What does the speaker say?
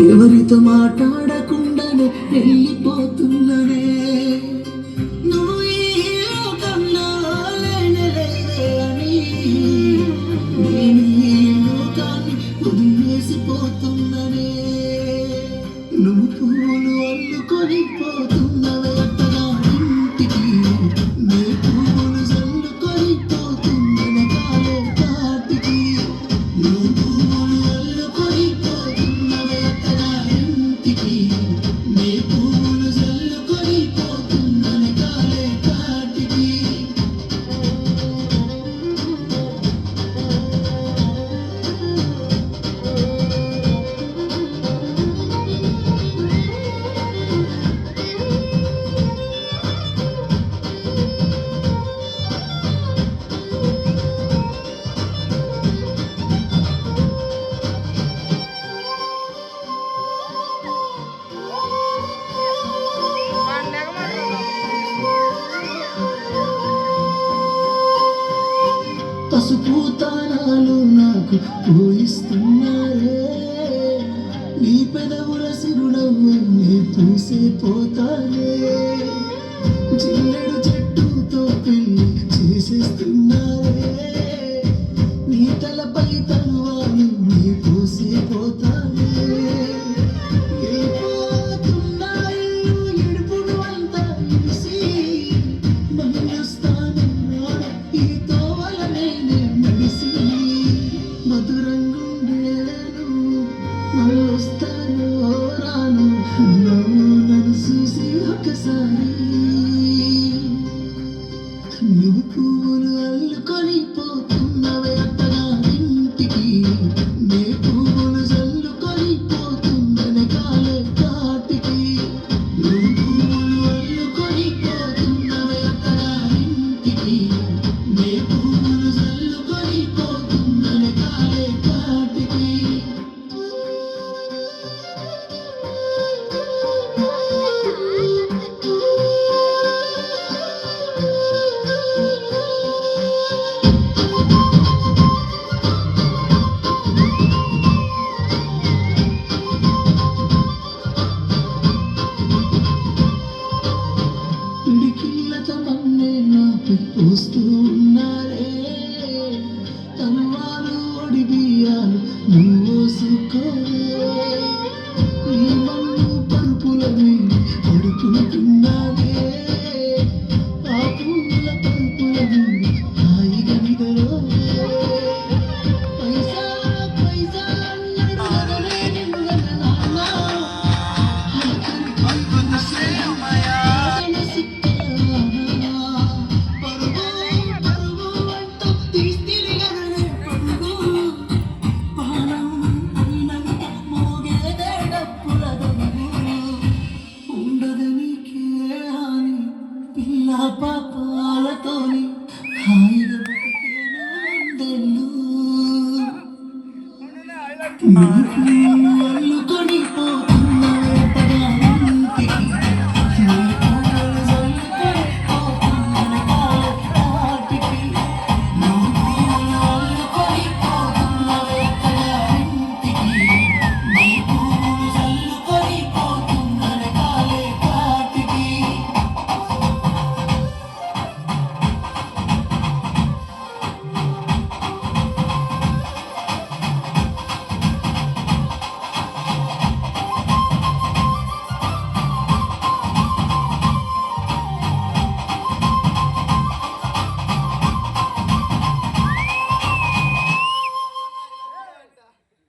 ఎవరితో మాట్లాడకుండానే వెళ్ళిపోతున్ననే నువ్వు ఈ లోకంలో లేనేలేవే అని నేను ఈ లోకాన్ని వదిలేసిపోతున్ననే నువ్వు పూలు అల్లుకొని పోతున్నవే అత్తగా ఇంటికి నీ పూలు జల్లుకొని పోతున్ననే కాలే కాటికి నువ్వు పూలు అల్లుకొని పోతున్నవే అత్తగా ఇంటికి నీ పూలు జల్లుకొని పోతున్ననే కాలే కాటికి పసుపు తానాలు నాకు పూయిస్తున్నారే నీ పెదవుల సిరునవ్వు నీ పూసే పోతానే జిల్లెడు చెట్టుతో పెళ్లి చేసేస్తున్నా